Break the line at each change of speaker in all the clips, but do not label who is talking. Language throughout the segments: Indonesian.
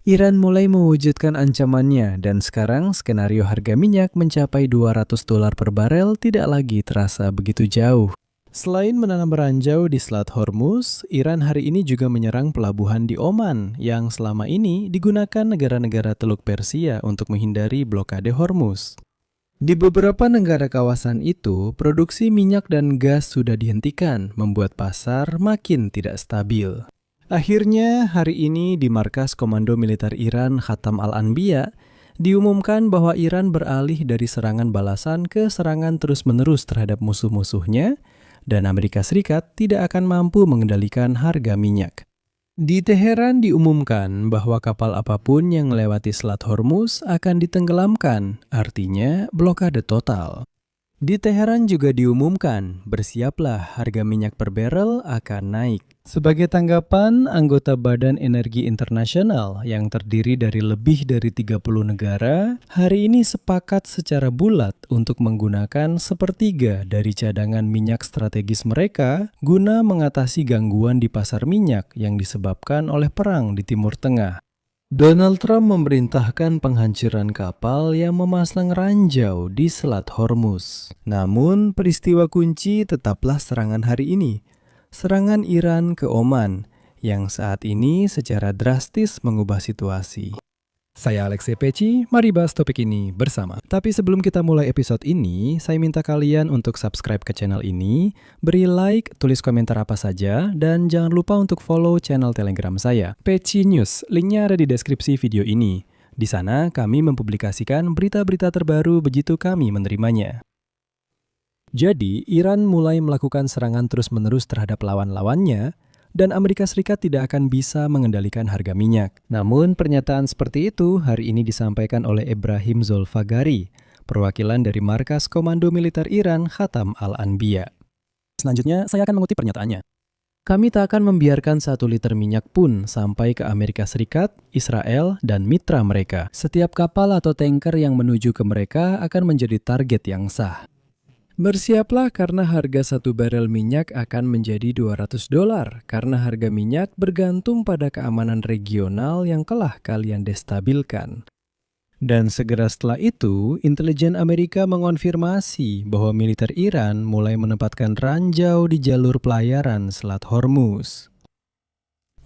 Iran mulai mewujudkan ancamannya dan sekarang skenario harga minyak mencapai $200 per barel tidak lagi terasa begitu jauh. Selain menanam ranjau di Selat Hormuz, Iran hari ini juga menyerang pelabuhan di Oman yang selama ini digunakan negara-negara Teluk Persia untuk menghindari blokade Hormuz. Di beberapa negara kawasan itu, produksi minyak dan gas sudah dihentikan, membuat pasar makin tidak stabil. Akhirnya, hari ini di Markas Komando Militer Iran Khatam Al-Anbiya, diumumkan bahwa Iran beralih dari serangan balasan ke serangan terus-menerus terhadap musuh-musuhnya, dan Amerika Serikat tidak akan mampu mengendalikan harga minyak. Di Teheran diumumkan bahwa kapal apapun yang melewati Selat Hormuz akan ditenggelamkan, artinya blokade total. Di Teheran juga diumumkan, bersiaplah harga minyak per barrel akan naik. Sebagai tanggapan, anggota Badan Energi Internasional yang terdiri dari lebih dari 30 negara, hari ini sepakat secara bulat untuk menggunakan sepertiga dari cadangan minyak strategis mereka guna mengatasi gangguan di pasar minyak yang disebabkan oleh perang di Timur Tengah. Donald Trump memerintahkan penghancuran kapal yang memasang ranjau di Selat Hormuz. Namun, peristiwa kunci tetaplah serangan hari ini. Serangan Iran ke Oman, yang saat ini secara drastis mengubah situasi. Saya Alexei Peci, mari bahas topik ini bersama. Tapi sebelum kita mulai episode ini, saya minta kalian untuk subscribe ke channel ini, beri like, tulis komentar apa saja, dan jangan lupa untuk follow channel Telegram saya, Peci News. Linknya ada di deskripsi video ini. Di sana kami mempublikasikan berita-berita terbaru begitu kami menerimanya. Jadi, Iran mulai melakukan serangan terus-menerus terhadap lawan-lawannya, dan Amerika Serikat tidak akan bisa mengendalikan harga minyak. Namun, pernyataan seperti itu hari ini disampaikan oleh Ebrahim Zolfagari, perwakilan dari Markas Komando Militer Iran Khatam Al-Anbiya. Selanjutnya, saya akan mengutip pernyataannya. Kami tak akan membiarkan 1 liter minyak pun sampai ke Amerika Serikat, Israel, dan mitra mereka. Setiap kapal atau tanker yang menuju ke mereka akan menjadi target yang sah. Bersiaplah karena harga 1 barel minyak akan menjadi $200 karena harga minyak bergantung pada keamanan regional yang telah kalian destabilkan. Dan segera setelah itu, intelijen Amerika mengonfirmasi bahwa militer Iran mulai menempatkan ranjau di jalur pelayaran Selat Hormuz.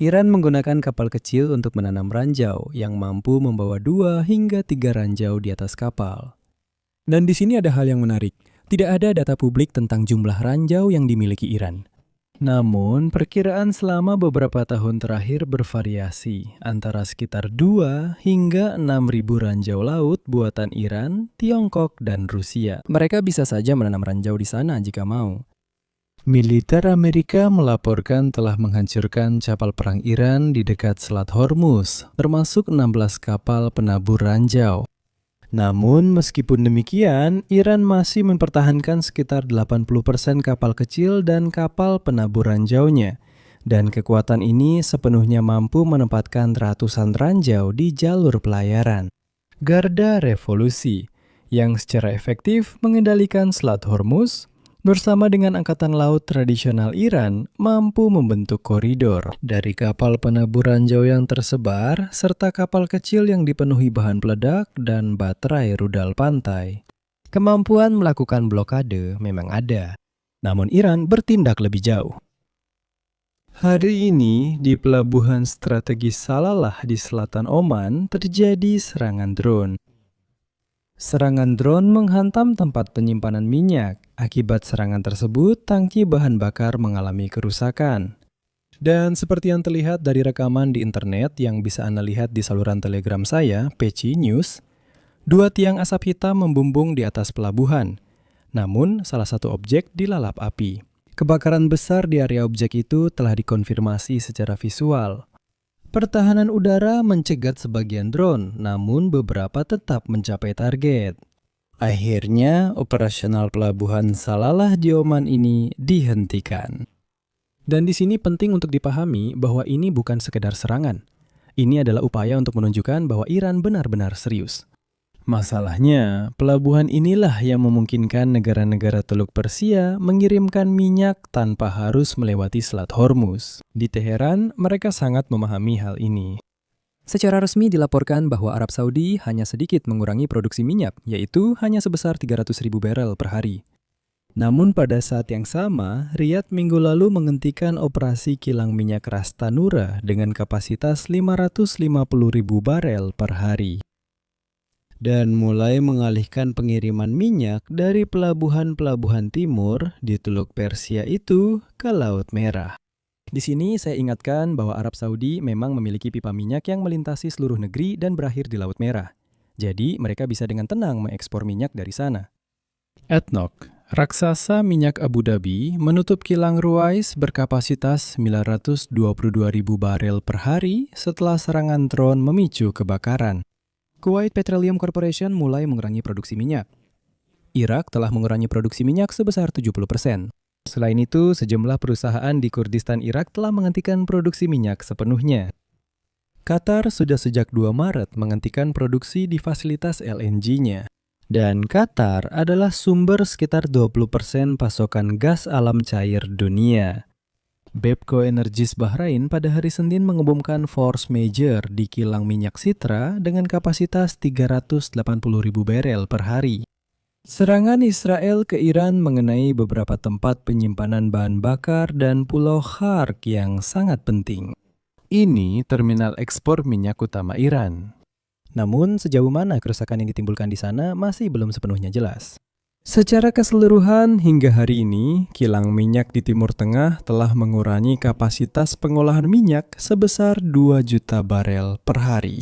Iran menggunakan kapal kecil untuk menanam ranjau yang mampu membawa 2 hingga 3 ranjau di atas kapal. Dan di sini ada hal yang menarik. Tidak ada data publik tentang jumlah ranjau yang dimiliki Iran. Namun, perkiraan selama beberapa tahun terakhir bervariasi antara sekitar 2 hingga 6.000 ranjau laut buatan Iran, Tiongkok, dan Rusia. Mereka bisa saja menanam ranjau di sana jika mau. Militer Amerika melaporkan telah menghancurkan kapal perang Iran di dekat Selat Hormuz, termasuk 16 kapal penabur ranjau. Namun, meskipun demikian, Iran masih mempertahankan sekitar 80% kapal kecil dan kapal penabur ranjaunya. Dan kekuatan ini sepenuhnya mampu menempatkan ratusan ranjau di jalur pelayaran. Garda Revolusi, yang secara efektif mengendalikan Selat Hormuz, bersama dengan Angkatan Laut tradisional Iran, mampu membentuk koridor dari kapal penabur ranjau yang tersebar, serta kapal kecil yang dipenuhi bahan peledak dan baterai rudal pantai. Kemampuan melakukan blokade memang ada, namun Iran bertindak lebih jauh. Hari ini, di pelabuhan strategis Salalah di selatan Oman, terjadi serangan drone. Serangan drone menghantam tempat penyimpanan minyak. Akibat serangan tersebut, tangki bahan bakar mengalami kerusakan. Dan seperti yang terlihat dari rekaman di internet yang bisa Anda lihat di saluran Telegram saya, Peci News, 2 tiang asap hitam membumbung di atas pelabuhan. Namun, salah satu objek dilalap api. Kebakaran besar di area objek itu telah dikonfirmasi secara visual. Pertahanan udara mencegat sebagian drone, namun beberapa tetap mencapai target. Akhirnya, operasional pelabuhan Salalah di Oman ini dihentikan. Dan di sini penting untuk dipahami bahwa ini bukan sekedar serangan. Ini adalah upaya untuk menunjukkan bahwa Iran benar-benar serius. Masalahnya, pelabuhan inilah yang memungkinkan negara-negara Teluk Persia mengirimkan minyak tanpa harus melewati Selat Hormuz. Di Teheran, mereka sangat memahami hal ini.
Secara resmi dilaporkan bahwa Arab Saudi hanya sedikit mengurangi produksi minyak, yaitu hanya sebesar 300.000 barel per hari.
Namun pada saat yang sama, Riyadh minggu lalu menghentikan operasi kilang minyak Ras Tanura dengan kapasitas 550.000 barel per hari. Dan mulai mengalihkan pengiriman minyak dari pelabuhan-pelabuhan timur di Teluk Persia itu ke Laut Merah.
Di sini saya ingatkan bahwa Arab Saudi memang memiliki pipa minyak yang melintasi seluruh negeri dan berakhir di Laut Merah. Jadi mereka bisa dengan tenang mengekspor minyak dari sana.
ADNOC, raksasa minyak Abu Dhabi, menutup kilang Ruwais berkapasitas 922.000 barel per hari setelah serangan drone memicu kebakaran.
Kuwait Petroleum Corporation mulai mengurangi produksi minyak. Irak telah mengurangi produksi minyak sebesar 70%. Selain itu, sejumlah perusahaan di Kurdistan Irak telah menghentikan produksi minyak sepenuhnya.
Qatar sudah sejak 2 Maret menghentikan produksi di fasilitas LNG-nya. Dan Qatar adalah sumber sekitar 20% pasokan gas alam cair dunia. Bepco Energies Bahrain pada hari Senin mengumumkan force majeure di kilang minyak Sitra dengan kapasitas 380.000 barel per hari. Serangan Israel ke Iran mengenai beberapa tempat penyimpanan bahan bakar dan Pulau Khark yang sangat penting. Ini terminal ekspor minyak utama Iran.
Namun, sejauh mana kerusakan yang ditimbulkan di sana masih belum sepenuhnya jelas.
Secara keseluruhan, hingga hari ini, kilang minyak di Timur Tengah telah mengurangi kapasitas pengolahan minyak sebesar 2 juta barel per hari.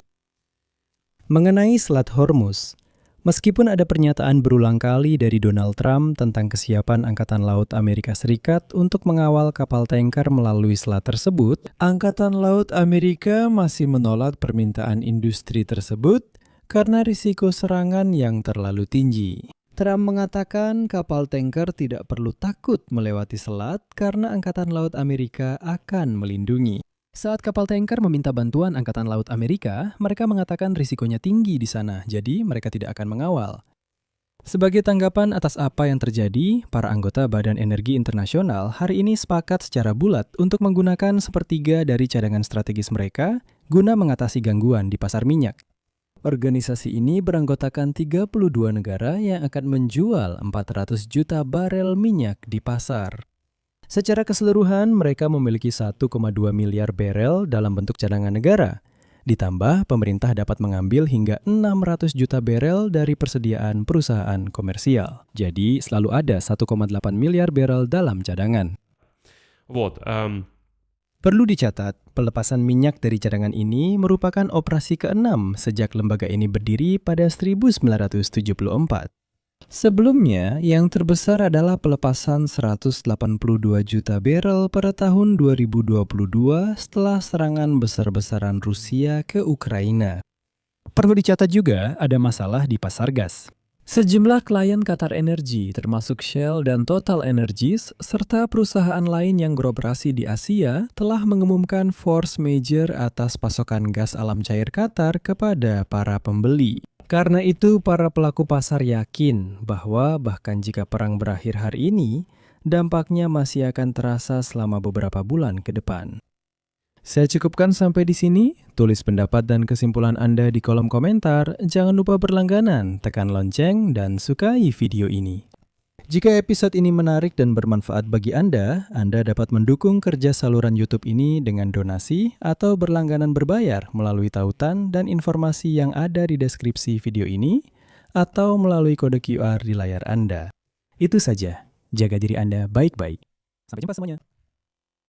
Mengenai Selat Hormuz, meskipun ada pernyataan berulang kali dari Donald Trump tentang kesiapan Angkatan Laut Amerika Serikat untuk mengawal kapal tanker melalui selat tersebut,
Angkatan Laut Amerika masih menolak permintaan industri tersebut karena risiko serangan yang terlalu tinggi. Trump mengatakan kapal tanker tidak perlu takut melewati selat karena Angkatan Laut Amerika akan melindungi.
Saat kapal tanker meminta bantuan Angkatan Laut Amerika, mereka mengatakan risikonya tinggi di sana, jadi mereka tidak akan mengawal. Sebagai tanggapan atas apa yang terjadi, para anggota Badan Energi Internasional hari ini sepakat secara bulat untuk menggunakan sepertiga dari cadangan strategis mereka guna mengatasi gangguan di pasar minyak. Organisasi ini beranggotakan 32 negara yang akan menjual 400 juta barel minyak di pasar. Secara keseluruhan, mereka memiliki 1,2 miliar barel dalam bentuk cadangan negara. Ditambah, pemerintah dapat mengambil hingga 600 juta barel dari persediaan perusahaan komersial. Jadi, selalu ada 1,8 miliar barel dalam cadangan. Perlu dicatat, pelepasan minyak dari cadangan ini merupakan operasi ke-6 sejak lembaga ini berdiri pada 1974. Sebelumnya, yang terbesar adalah pelepasan 182 juta barel pada tahun 2022 setelah serangan besar-besaran Rusia ke Ukraina. Perlu dicatat juga ada masalah di pasar gas. Sejumlah klien Qatar Energy, termasuk Shell dan Total Energies, serta perusahaan lain yang beroperasi di Asia, telah mengumumkan force majeure atas pasokan gas alam cair Qatar kepada para pembeli. Karena itu, para pelaku pasar yakin bahwa bahkan jika perang berakhir hari ini, dampaknya masih akan terasa selama beberapa bulan ke depan. Saya cukupkan sampai di sini. Tulis pendapat dan kesimpulan Anda di kolom komentar. Jangan lupa berlangganan, tekan lonceng, dan sukai video ini. Jika episode ini menarik dan bermanfaat bagi Anda dapat mendukung kerja saluran YouTube ini dengan donasi atau berlangganan berbayar melalui tautan dan informasi yang ada di deskripsi video ini atau melalui kode QR di layar Anda. Itu saja, jaga diri Anda baik-baik. Sampai jumpa semuanya.